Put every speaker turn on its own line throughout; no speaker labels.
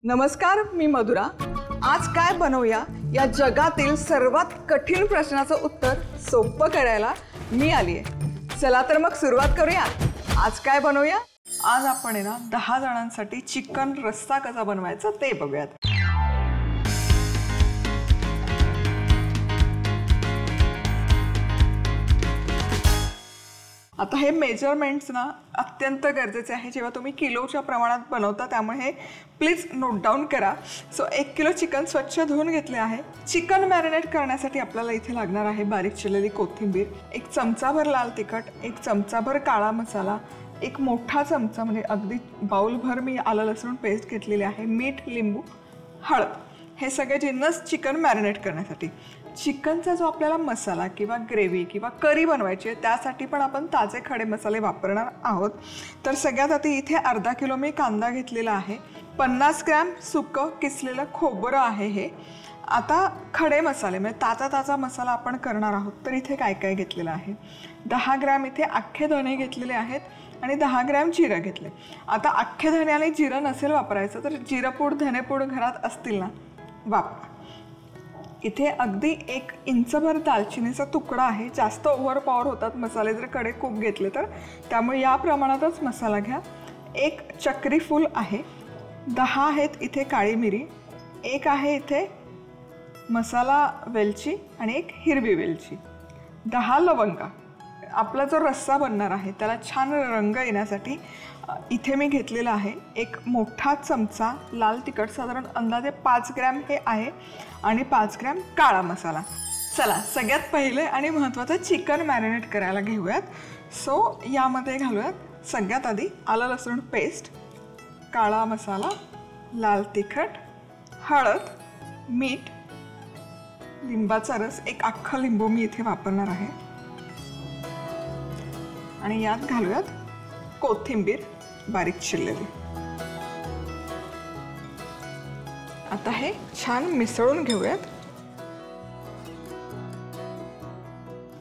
नमस्कार, मी मधुरा। आज काय बनवूया या जगातील सर्वात कठीण प्रश्नाचं उत्तर सोपं करायला मी आली आहे। चला तर मग सुरुवात करूया। आज काय बनवूया? आज आपण ना 10 जणांसाठी चिकन रस्सा कसा बनवायचा ते बघूयात। आता हे मेजरमेंट्स ना अत्यंत गरजेचे आहे जेव्हा तुम्ही किलोच्या प्रमाणात बनवता, त्यामुळे हे प्लीज नोट डाऊन करा। सो 1 किलो चिकन स्वच्छ धुवून घेतले आहे। चिकन मॅरिनेट करण्यासाठी आपल्याला इथे लागणार आहे बारीक चिरलेली कोथिंबीर, 1 चमचाभर लाल तिखट, 1 चमचाभर काळा मसाला, 1 मोठा चमचा म्हणजे अगदी बाउलभर मी आलं लसूण पेस्ट घेतलेली आहे, मीठ, लिंबू, हळद, हे सगळे जिन्नस चिकन मॅरिनेट करण्यासाठी। चिकनचा जो आपल्याला मसाला किंवा ग्रेव्ही किंवा करी बनवायची आहे त्यासाठी पण आपण ताजे खडे मसाले वापरणार आहोत। तर सगळ्यात आधी इथे अर्धा किलो मी कांदा घेतलेला आहे, 50 ग्रॅम सुकं किसलेलं खोबरं आहे हे। आता खडे मसाले म्हणजे ताजा मसाला आपण करणार आहोत, तर इथे काय काय घेतलेलं आहे? 10 ग्रॅम इथे अख्खे धणे घेतलेले आहेत आणि 10 ग्रॅम जिरं घेतले। आता अख्खे धणे आणि जिरं नसेल वापरायचं तर जिरपूड धनेपूड घरात असतील ना वापरा। इथे अगदी 1 इंचभर दालचिनीचा तुकडा आहे। जास्त ओव्हर पॉवर होतात मसाले जर कडे खूप घेतले तर, त्यामुळे या प्रमाणातच मसाला घ्या। 1 चक्री फूल आहे, 10 आहेत इथे काळी मिरी, 1 आहे इथे मसाला वेलची आणि 1 हिरवी वेलची, 10 लवंगा। आपला जो रस्सा बनणार आहे त्याला छान रंग येण्यासाठी इथे मी घेतलेला आहे 1 मोठा चमचा लाल तिखट, साधारण अंदाजे 5 ग्रॅम हे आहे, आणि 5 ग्रॅम काळा मसाला। चला सगळ्यात पहिले आणि महत्त्वाचं चिकन मॅरिनेट करायला घेऊयात। सो यामध्ये घालूयात सगळ्यात आधी आलं लसूण पेस्ट, काळा मसाला, लाल तिखट, हळद, मीठ, लिंबाचा रस, 1 अख्खा लिंबू मी इथे वापरणार आहे, आणि यात घालूयात कोथिंबीर बारीक चिरलेली। आता हे छान मिसळून घेऊयात।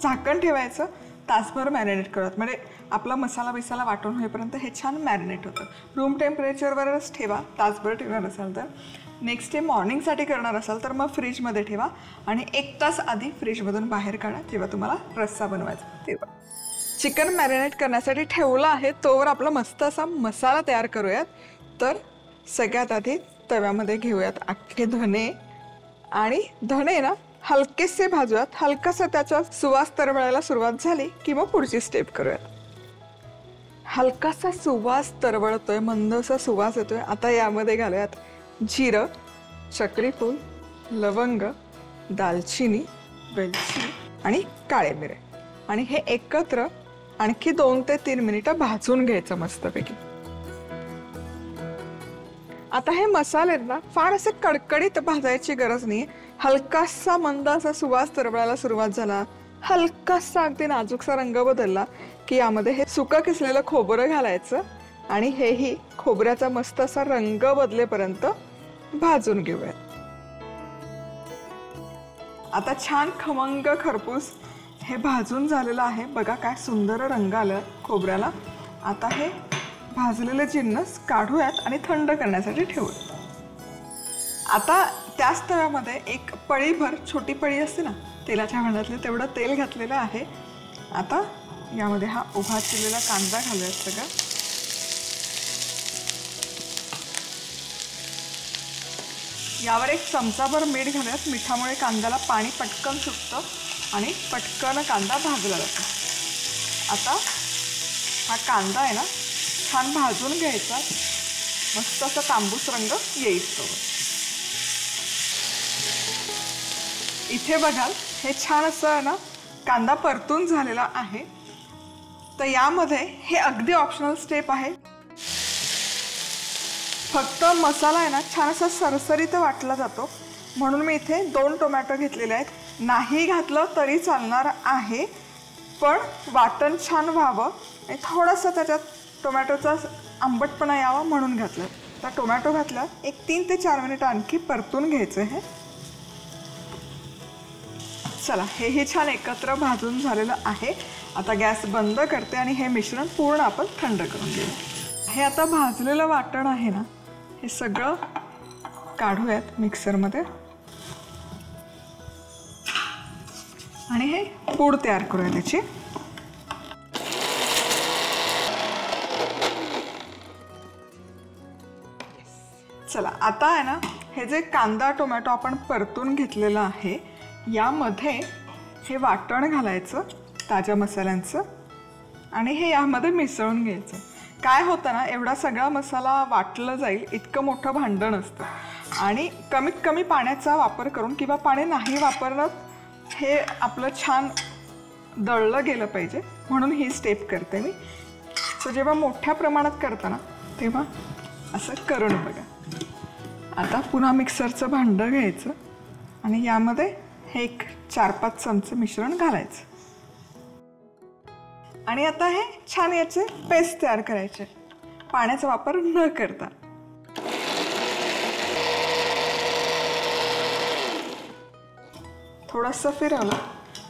झाकण ठेवायचं, तासभर मॅरिनेट करूयात, म्हणजे आपला मसाला बिसाला वाटून होईपर्यंत हे छान मॅरिनेट होतं। रूम टेम्परेचरवरच ठेवा तासभर ठेवणार असाल तर। नेक्स्ट डे मॉर्निंगसाठी करणार असाल तर मग फ्रीजमध्ये ठेवा आणि 1 तास आधी फ्रीजमधून बाहेर काढा जेव्हा तुम्हाला रस्सा बनवायचा तेव्हा। चिकन मॅरिनेट करण्यासाठी ठेवलं आहे तोवर आपला मस्त असा मसाला तयार करूयात। तर सगळ्यात आधी तव्यामध्ये घेऊयात अख्खे धणे, आणि धणे ना हलकेसे भाजूयात। हलकासा त्याचा सुवास तरवळायला सुरुवात झाली की मग पुढची स्टेप करूयात। हलकासा सुवास तरवळतोय, मंदसा सुवास येतोय। आता यामध्ये घालूयात जिरं, चक्री फूल, लवंग, दालचिनी, वेलची आणि काळे मिरे, आणि हे एकत्र आणखी 2 ते 3 मिनिटं भाजून घ्यायचं मस्तपैकी। आता हे मसाले ना फार असे कडकडीत भाजायची गरज नाही, हलकासा मंद असा सुवास तरवळायला सुरुवात झाला, हलकासा अगदी नाजूकसा रंग बदलला की यामध्ये हे सुकं किसलेलं खोबरं घालायचं, आणि हेही खोबऱ्याचा मस्त असा रंग बदलेपर्यंत भाजून घेऊयात। आता छान खमंग खरपूस हे भाजून झालेलं आहे, बघा काय सुंदर रंग आला खोबऱ्याला। आता हे भाजलेले जिन्नस काढूयात आणि थंड करण्यासाठी ठेवूयात। आता त्याच तव्यामध्ये 1 पळीभर, छोटी पळी असते ना तेलाच्या भांड्यातले, तेवढं तेल घातलेलं आहे। आता यामध्ये हा उभा चिरलेला कांदा घालूयात सगळा, यावर 1 चमचाभर मीठ घालूयात। मिठामुळे कांद्याला पाणी पटकन सुटतं आणि पटकन कांदा भाजला जातो। आता हा कांदा आहे ना छान भाजून घ्यायचा, मस्त असा तांबूस रंग येईस्तोवर। इथे बघाल हे छान असं ना कांदा परतून झालेला आहे। तर यामध्ये हे अगदी ऑप्शनल स्टेप आहे, फक्त मसाला आहे ना छान असा सरसरीत वाटला जातो, म्हणून मी इथे 2 टोमॅटो घेतलेले आहेत। नाही घातलं तरी चालणार आहे, पण वाटण छान व्हावं आणि थोडंसं त्याच्यात टोमॅटोचा आंबटपणा यावा म्हणून घातलं। तर टोमॅटो घातला, 3 ते 4 मिनिटं आणखी परतून घ्यायचं आहे। चला हेही छान एकत्र भाजून झालेलं आहे। आता गॅस बंद करते आणि हे मिश्रण पूर्ण आपण थंड करून घेऊ। हे आता भाजलेलं वाटण आहे ना हे सगळं काढूयात मिक्सरमध्ये आणि हे पूड तयार करूया त्याची. चला आता आहे ना, हे जे कांदा टोमॅटो आपण परतून घेतलेलं आहे यामध्ये हे वाटण घालायचं ताज्या मसाल्यांचं आणि हे यामध्ये मिसळून घ्यायचं. काय होतं ना, एवढा सगळा मसाला वाटलं जाईल इतकं मोठं भांडण असतं आणि कमीत कमी पाण्याचा वापर करून किंवा पाणी नाही वापरलं हे आपलं छान दळलं गेलं पाहिजे, म्हणून ही स्टेप करते मी. सो जेव्हा मोठ्या प्रमाणात करताना तेव्हा असं करून बघा. आता पुन्हा मिक्सरचं भांडं घ्यायचं आणि यामध्ये हे एक 4-5 चमचे मिश्रण घालायचं आणि आता हे छान याचे पेस्ट तयार करायचे पाण्याचा वापर न करता. थोडंसं फिरवलं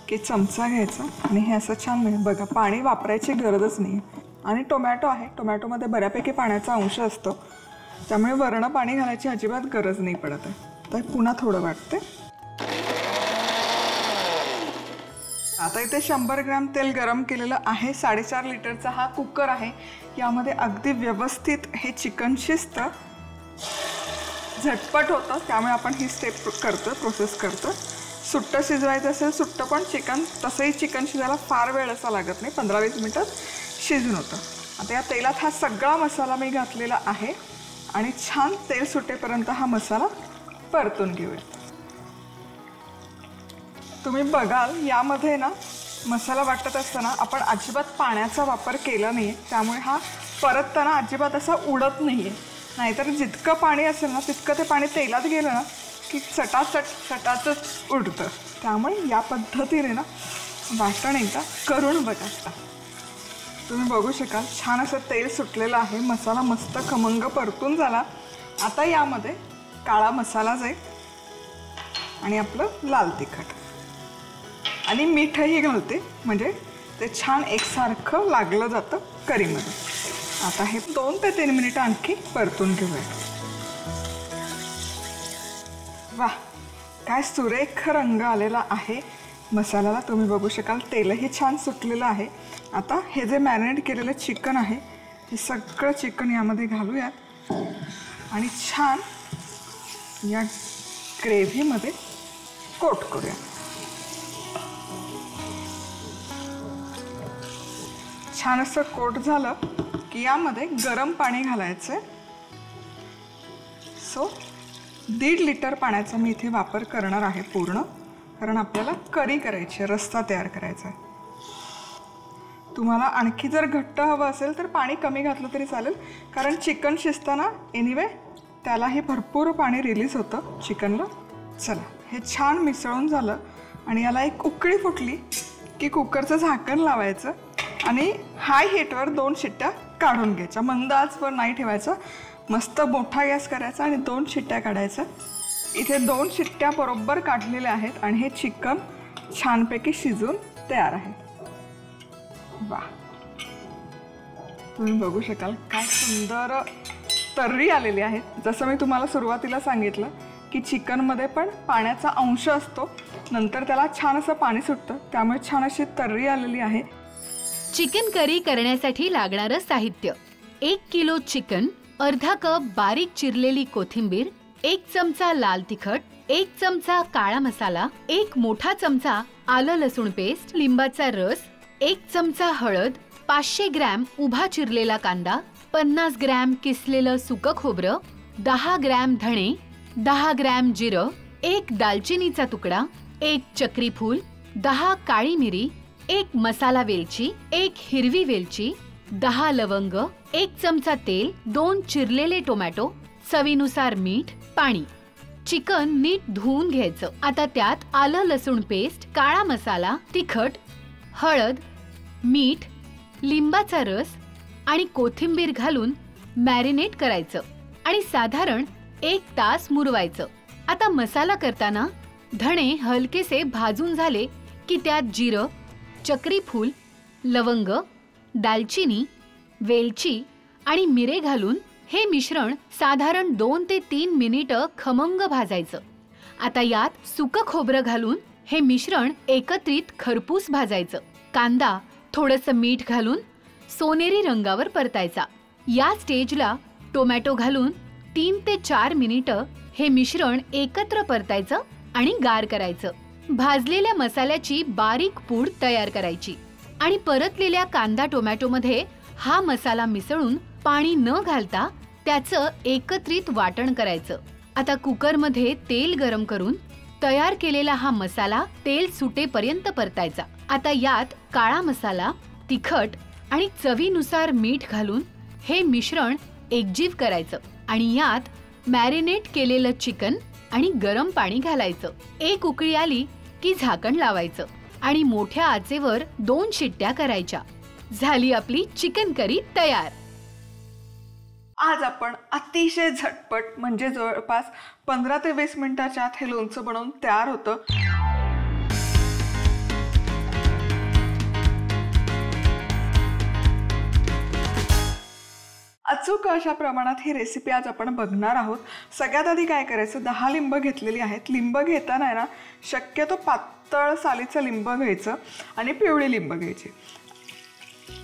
की चमचा घ्यायचा आणि हे असं छान बघा, पाणी वापरायची गरजच नाही. आणि टोमॅटो आहे, टोमॅटोमध्ये बऱ्यापैकी पाण्याचा अंश असतो, त्यामुळे वरण पाणी घालायची अजिबात गरज नाही पडत आहे. तर पुन्हा थोडं वाटते. आता इथे 100 ग्रॅम तेल गरम केलेलं आहे. 4.5 लिटरचा हा कुकर आहे. यामध्ये अगदी व्यवस्थित हे चिकन शिजतं, झटपट होतं, त्यामुळे आपण ही स्टेप करतो, प्रोसेस करतो. सुट्टं शिजवायचं असेल सुट्टं पण चिकन, तसंही चिकन शिजायला फार वेळ असा लागत नाही, 15-20 मिनिटात शिजून होतं. आता या तेलात हा सगळा मसाला मी घातलेला आहे आणि छान तेल सुटेपर्यंत हा मसाला परतून घेऊया. तुम्ही बघाल यामध्ये ना मसाला वाटत असताना आपण अजिबात पाण्याचा वापर केला नाही आहे, त्यामुळे हा परतताना अजिबात असा उडत नाही आहे. नाहीतर जितकं पाणी असेल ना तितकं ते पाणी तेलात गेलं ना की चटाचट उडतं. त्यामुळे या पद्धतीने ना वाटण एकदा करून बघा. तुम्ही बघू शकाल छान असं तेल सुटलेलं आहे, मसाला मस्त खमंग परतून झाला. आता यामध्ये काळा मसाला जाईल आणि आपलं लाल तिखट आणि मीठही घालते, म्हणजे ते छान एकसारखं लागलं जातं करीमध्ये. आता हे 2 ते 3 मिनिटं आणखी परतून घेऊया. वा, काय सुरेख रंग आलेला आहे मसाल्याला. तुम्ही बघू शकाल तेलही छान सुटलेलं आहे. आता हे जे मॅरिनेट केलेलं चिकन आहे हे सगळं चिकन यामध्ये घालूया आणि छान या ग्रेव्हीमध्ये कोट करूया. छान असं कोट झालं की यामध्ये गरम पाणी घालायचं आहे. सो 1.5 लिटर पाण्याचा मी इथे वापर करणार आहे पूर्ण, कारण आपल्याला करी करायची आहे, रस्सा तयार करायचा आहे. तुम्हाला आणखी जर घट्ट हवं असेल तर पाणी कमी घातलं तरी चालेल, कारण चिकन शिजताना एनिवे त्यालाही भरपूर पाणी रिलीज होतं चिकनला. चला, हे छान मिसळून झालं आणि याला एक उकळी फुटली की कुकरचं झाकण लावायचं आणि हाय हीटवर 2 शिट्ट्या काढून घ्यायच्या. मंद आचवर नाही ठेवायचं, मस्त मोठा गॅस करायचा आणि 2 शिट्ट्या काढायच्या. इथे 2 शिट्ट्या बरोबर काढलेल्या आहेत आणि हे चिकन छानपैकी शिजून तयार आहे. वा, तुम्ही बघू शकाल काय सुंदर तर्री आलेली आहे. जसं मी तुम्हाला सुरुवातीला सांगितलं की चिकनमध्ये पण पाण्याचा अंश असतो, नंतर त्याला छान असं पाणी सुटतं, त्यामुळे छान अशी तर्री आलेली आहे.
चिकन करी करण्यासाठी लागणारं साहित्य: 1 किलो चिकन, अर्धा कप बारीक चिरलेली कोथिंबीर, 1 चमचा लाल तिखट, 1 चमचा काळा मसाला, 1 मोठा चमचा आलं लसूण पेस्ट, लिंबाचा रस, 1 चमचा हळद, 500 ग्रॅम उभा चिरलेला कांदा, 50 ग्रॅम किसलेलं सुकं खोबरं, 10 ग्रॅम धणे, 10 ग्रॅम जिरं, 1 दालचिनीचा तुकडा, 1 चक्री फूल, 10 काळी मिरी, 1 मसाला वेलची, 1 हिरवी वेलची, 10 लवंग, 1 चमचा तेल, 2 चिरलेले टोमॅटो, चवीनुसार मीठ, पाणी. चिकन नीट धुवून घ्यायचं. आता त्यात आलं लसूण पेस्ट, काळा मसाला, तिखट, हळद, मीठ, लिंबाचा रस आणि कोथिंबीर घालून मॅरिनेट करायचं आणि साधारण 1 तास मुरवायचं. आता मसाला करताना धणे हलकेसे भाजून झाले की त्यात जिरं, चक्री फूल, लवंग, दालचिनी, वेलची आणि मिरे घालून हे मिश्रण साधारण 2 ते 3 मिनिटं खमंग भाजायचं. आता यात सुकं खोबरं घालून हे मिश्रण एकत्रित खरपूस भाजायचं. कांदा थोडंसं मीठ घालून सोनेरी रंगावर परतायचा. या स्टेजला टोमॅटो घालून 3 ते 4 मिनिटं हे मिश्रण एकत्र परतायचं आणि गार करायचं. भाजलेल्या मसाल्याची बारीक पूड तयार करायची आणि परतलेल्या कांदा टोमॅटोमध्ये हा मसाला मिसळून पाणी न घालता त्याचं एकत्रित वाटण करायचं. आता कुकरमध्ये तेल गरम करून तयार केलेला हा मसाला तेल सुटेपर्यंत परतायचा. आता यात काळा मसाला, तिखट आणि चवीनुसार मीठ घालून हे मिश्रण एकजीव करायचं आणि यात मॅरिनेट केलेलं चिकन आणि गरम पाणी घालायचं. एक उकळी आली की झाकण लावायचं आणि मोठ्या आचेवर 2 शिट्ट्या करायच्या. झाली आपली चिकन करी तयार.
आज आपण अतिशय झटपट म्हणजे जवळपास 15 ते 20 मिनिटाच्या आत हे लोणचं बनवून तयार होतं. अचूक अशा प्रमाणात ही रेसिपी आज आपण बघणार आहोत. सगळ्यात आधी काय करायचं, 10 लिंब घेतलेली आहेत. लिंब घेताना ना शक्यतो पातळ सालीचं लिंब घ्यायचं आणि पिवळी लिंब घ्यायची.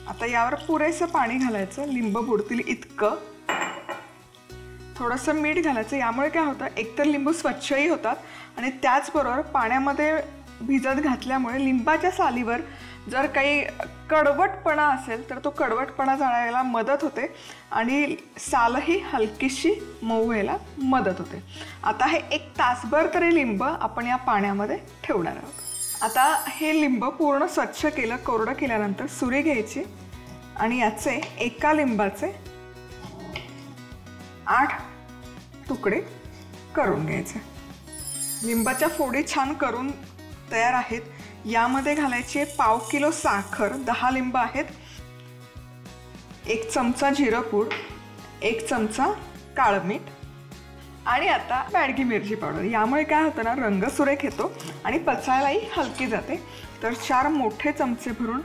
आता यावर पुरेसं पाणी घालायचं, लिंब बुडतील इतकं. थोडंसं मीठ घालायचं. यामुळे काय होतं, एकतर लिंबू स्वच्छही होतात आणि त्याचबरोबर पाण्यामध्ये भिजत घातल्यामुळे लिंबाच्या सालीवर जर काही कडवटपणा असेल तर तो कडवटपणा जाण्याला मदत होते आणि सालही हलकीशी मऊ व्हायला मदत होते. आता हे 1 तासभर तरी लिंब आपण या पाण्यामध्ये ठेवणार आहोत. आता हे लिंब पूर्ण स्वच्छ केलं, कोरडं केल्यानंतर सुरी घ्यायची आणि याचे एका लिंबाचे 8 तुकडे करून घ्यायचे. लिंबाच्या फोडी छान करून तयार आहेत. यामध्ये घालायची 1/2 किलो साखर, 10 लिंब आहेत, 1 चमचा जिरं पूड, 1 चमचा काळं मीठ आणि आता बॅडगी मिरची पावडर. यामुळे काय होतं ना, रंग सुरेख येतो आणि पचायलाही हलकी जाते. तर 4 मोठे चमचे भरून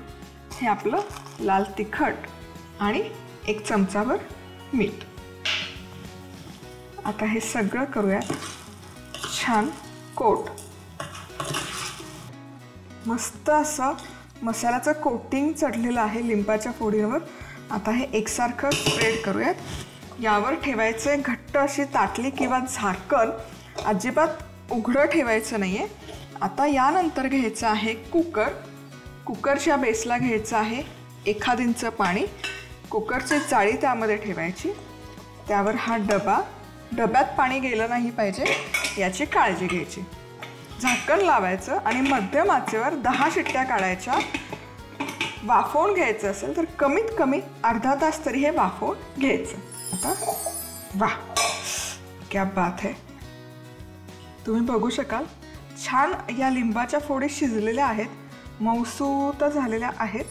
हे आपलं लाल तिखट आणि 1 चमचाभर मीठ. आता हे सगळं करूया छान कोट. मस्त असं मसाल्याचं कोटिंग चढलेलं आहे लिंबाच्या फोडींवर. आता हे एकसारखं स्प्रेड करूयात. यावर ठेवायचे घट्ट अशी ताटली किंवा झाकण, अजिबात उघडं ठेवायचं नाही आहे. आता यानंतर घ्यायचं आहे कुकर. कुकरच्या बेसला घ्यायचं आहे 1 इंच पाणी. कुकरची जाळी त्यामध्ये ठेवायची. त्यावर हा डबा, डब्यात पाणी गेलं नाही पाहिजे याची काळजी घ्यायची. झाकण लावायचं आणि मध्यम आचेवर 10 शिट्ट्या काढायच्या. वाफवून घ्यायचं असेल तर कमीत कमी अर्धा तास तरी हे वाफवून घ्यायचं. आता वाह, क्या बात है. तुम्ही बघू शकाल छान या लिंबाच्या फोडी शिजलेल्या आहेत, मऊसूत झालेल्या आहेत.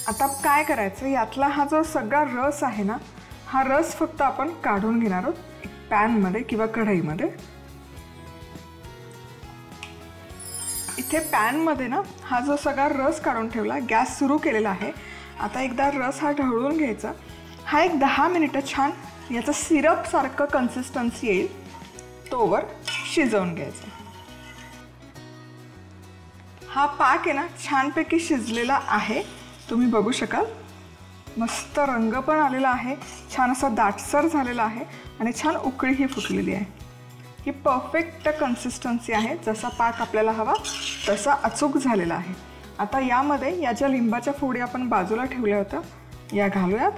आता काय करायचं, यातला हा जो सगळा रस आहे ना, हा रस फक्त आपण काढून घेणार आहोत एक पॅनमध्ये किंवा कढईमध्ये. इथे पॅनमध्ये ना हा जो सगळा रस काढून ठेवला, गॅस सुरू केलेला आहे. आता एकदा रस हा ढवळून घ्यायचा. हा एक 10 मिनिटं छान याचं सिरपसारखं कन्सिस्टन्सी येईल तोवर शिजवून घ्यायचा. हा पाक आहे ना छानपैकी शिजलेला आहे, तुम्ही बघू शकाल. मस्त रंग पण आलेला आहे, छान असा दाटसर झालेला आहे आणि छान उकळीही फुटलेली आहे. ही परफेक्ट कन्सिस्टन्सी आहे, जसा पाक आपल्याला हवा तसा अचूक झालेला आहे. आता यामध्ये या ज्या लिंबाच्या फोडी आपण बाजूला ठेवल्या होत्या या घालूयात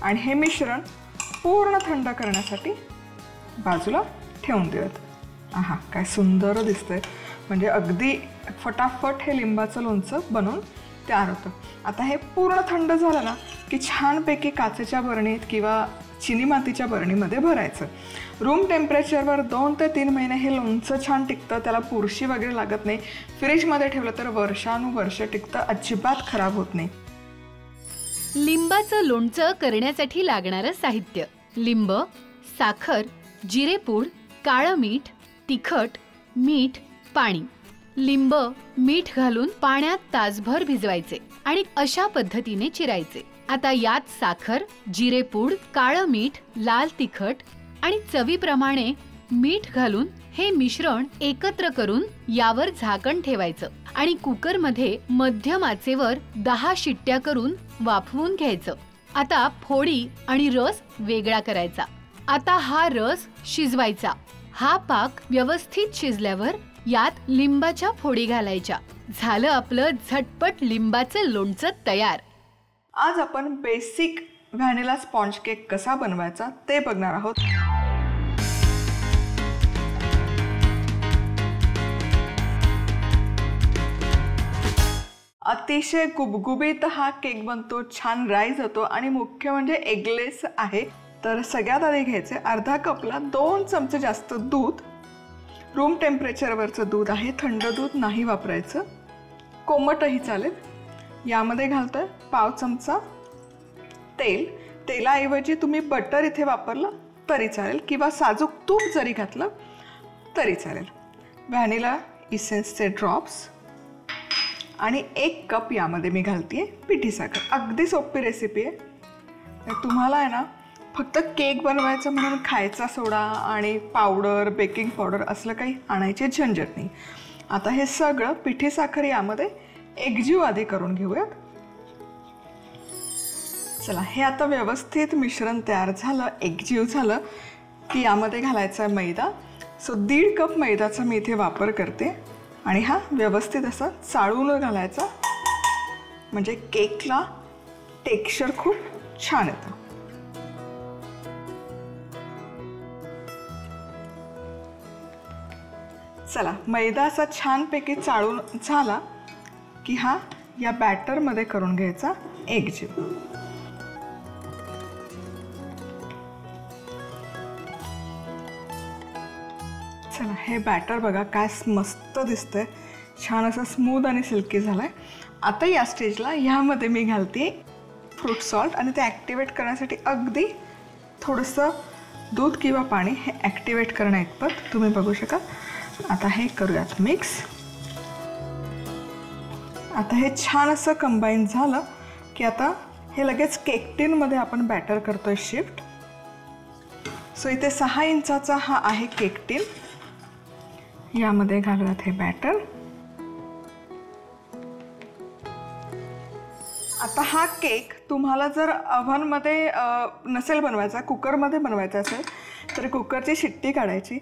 आणि हे मिश्रण पूर्ण थंड करण्यासाठी बाजूला ठेवून देऊयात. आहा, काय सुंदर दिसतंय. म्हणजे अगदी फटाफट हे लिंबाचं लोणचं बनवून तयार होतं. आता हे पूर्ण थंड झालं ना की छानपैकी काचेच्या बरणीत किंवा चिनी मातीच्या बरणीमध्ये भरायचं. रूम टेम्परेचरवर 2 ते 3 महिने हे लोणचं छान टिकतं, त्याला बुरशी वगैरे लागत नाही. फ्रीजमध्ये ठेवलं तर वर्षानुवर्ष टिकतं, अजिबात खराब होत नाही.
लिंबाचं लोणचं करण्यासाठी लागणारं साहित्य: लिंब, साखर, जिरेपूड, काळं मीठ, तिखट, मीठ, पाणी. लिंब मीठ घालून पाण्यात तासभर भिजवायचे आणि अशा पद्धतीने चिरायचे. आता यात साखर, जिरेपूड, काळं मीठ, लाल तिखट आणि चवीप्रमाणे मीठ घालून हे मिश्रण एकत्र करून यावर झाकण ठेवायचं आणि कुकरमध्ये मध्यम आचेवर 10 शिट्ट्या करून वाफवून घ्यायचं. आता फोडी आणि रस वेगळा करायचा. आता हा रस शिजवायचा. हा पाक व्यवस्थित शिजल्यावर यात लिंबाच्या फोडी घालायच्या. झालं आपलं झटपट लिंबाचं लोणचं तयार.
आज आपण बेसिक व्हॅनिला स्पॉन्ज केक कसा बनवायचा ते बघणार आहोत. अतिशय गुबगुबीत हा केक बनतो, छान राईज होतो आणि मुख्य म्हणजे एगलेस आहे. तर सगळ्यात आधी घ्यायचे अर्धा कपला 2 चमचे जास्त दूध. रूम टेम्परेचरवरचं दूध आहे, थंड दूध नाही वापरायचं, कोमटही चालेल. यामध्ये घालतोय पाव चमचा तेल. तेलाऐवजी तुम्ही बटर इथे वापरलं तरी चालेल किंवा साजूक तूप जरी घातलं तरी चालेल. व्हॅनिला इसेन्सचे ड्रॉप्स आणि 1 कप यामध्ये मी घालते पिठी साखर. अगदी सोपी रेसिपी आहे. तुम्हाला आहे ना फक्त केक बनवायचं म्हणून खायचा सोडा आणि पावडर, बेकिंग पावडर असलं काही आणायची झंझट नाही. आता हे सगळं पिठी साखर यामध्ये एकजीव आधी करून घेऊयात. चला, हे आता व्यवस्थित मिश्रण तयार झालं, एकजीव झालं की यामध्ये घालायचा आहे मैदा. सो 1.5 कप मैद्याचा मी इथे वापर करते आणि हा व्यवस्थित असा चाळून घालायचा, म्हणजे केकला टेक्स्चर खूप छान येतं. चला, मैदा असा छानपैकी चाळून झाला की हा या बॅटरमध्ये करून घ्यायचा एकजीव. चला, हे बॅटर बघा काय मस्त दिसतंय, छान असं स्मूथ आणि सिल्की झालंय. आता या स्टेजला ह्यामध्ये मी घालते फ्रूट सॉल्ट आणि ते ॲक्टिवेट करण्यासाठी अगदी थोडंसं दूध किंवा पाणी हे ॲक्टिवेट करणं इतपत तुम्ही बघू शकाल. आता हे करूयात मिक्स. आता हे छान असं कंबाईन झालं की आता हे लगेच केक टिनमध्ये आपण बॅटर करतोय शिफ्ट. सो इथे 6 इंचाचा हा आहे केक टिन. यामध्ये घालूयात हे बॅटर. आता हा केक तुम्हाला जर ओव्हनमध्ये नसेल बनवायचा, कुकरमध्ये बनवायचा असेल तर कुकरची शिट्टी काढायची,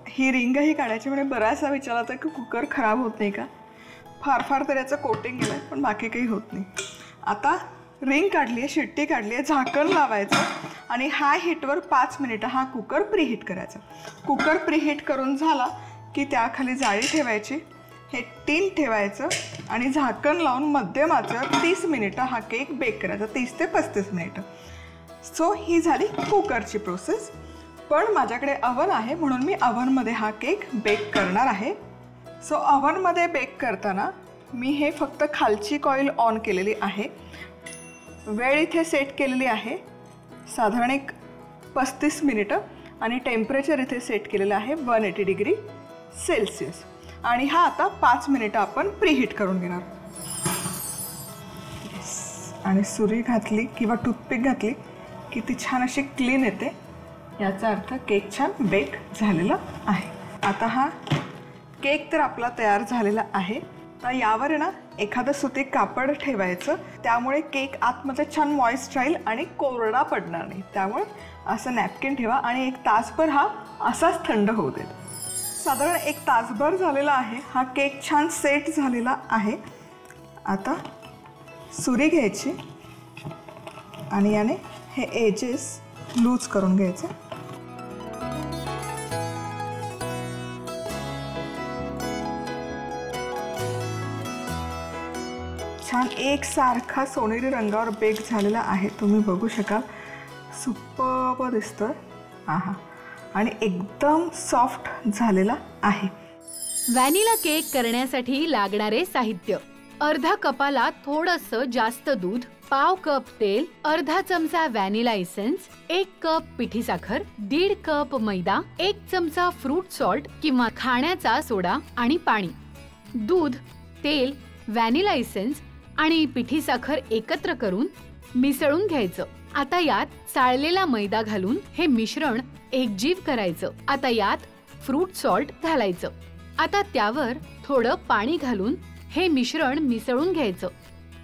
ही रिंगही काढायची. म्हणजे बराचसा विचार होता की कुकर खराब होत नाही का. फार तर याचं कोटिंग केलं आहे पण बाकी काही होत नाही. आता रिंग काढली आहे, शिट्टी काढली आहे, झाकण लावायचं आणि हाय हीटवर 5 मिनिटं हा कुकर प्रीहीट करायचा. कुकर प्रीहीट करून झाला की त्याखाली जाळी ठेवायची, हे टीन ठेवायचं आणि झाकण लावून मध्यम आचेवर 30 मिनिटं हा केक बेक करायचा, 30 ते 35 मिनिटं. सो ही झाली कुकरची प्रोसेस. पण माझ्याकडे अवन आहे म्हणून मी अवनमध्ये हा केक बेक करणार आहे. सो अवनमध्ये बेक करताना मी हे फक्त खालची कॉईल ऑन केलेली आहे. वेळ इथे सेट केलेली आहे साधारण एक 35 मिनिटं आणि टेम्परेचर इथे सेट केलेलं आहे 180 डिग्री सेल्सिअस. आणि हा आता 5 मिनिटं आपण प्रीहीट करून घेणार. आणि सुरी घातली किंवा टूथपिक घातली की ती छान अशी क्लीन येते, याचा अर्थ केक छान बेक झालेला आहे. आता हा केक तर आपला तयार झालेला आहे. तर यावर ना एखादं सुती कापड ठेवायचं, त्यामुळे केक आतमध्ये छान मॉइस्ट राहील आणि कोरडा पडणार नाही. त्यामुळे असं नॅपकिन ठेवा आणि 1 तासभर हा असाच थंड होऊ दे. साधारण 1 तासभर झालेला आहे. हा केक छान सेट झालेला आहे. आता सुरी घ्यायची आणि याने हे एजेस लूज करून घ्यायचे. छान एकसारखा सोनेरी रंगावर बेक झालेला आहे, तुम्ही बघू शकाल. सुपर्ब दिसतोय. आहा, आणि एकदम सॉफ्ट झालेला आहे.
व्हॅनिला केक करण्यासाठी लागणारे साहित्य: अर्धा कपाला थोडंसं जास्त दूध, पाव कप तेल, अर्धा चमचा व्हॅनिला इसेन्स, 1 कप पिठी साखर, 1.5 कप मैदा, 1 चमचा फ्रूट सॉल्ट किंवा खाण्याचा सोडा आणि पाणी. दूध, तेल, व्हॅनिला इसेन्स आणि पिठी साखर एकत्र करून मिसळून घ्यायचं। आता यात चाळलेला मैदा घालून हे मिश्रण एकजीव करायचं। आता यात फ्रूट सॉल्ट घालायचं। आता त्यावर थोडं पाणी घालून हे मिश्रण मिसळून घ्यायचं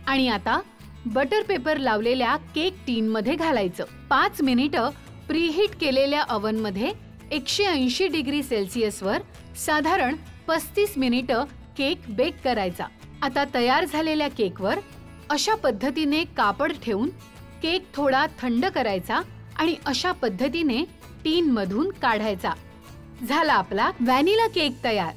आणि आता बटर पेपर लावलेल्या केक टीन मध्ये घालायचं। 5 मिनिटं प्रीहीट केलेल्या ओव्हन मध्ये 180 डिग्री सेल्सिअस वर साधारण 35 मिनिटं केक बेक करायचा। आता तयार झालेल्या केकवर अशा पद्धतीने कापड ठेवून केक थोडा थंड करायचा आणि अशा पद्धतीने टीन मधून काढायचा। झाला आपला व्हॅनिला केक तयार।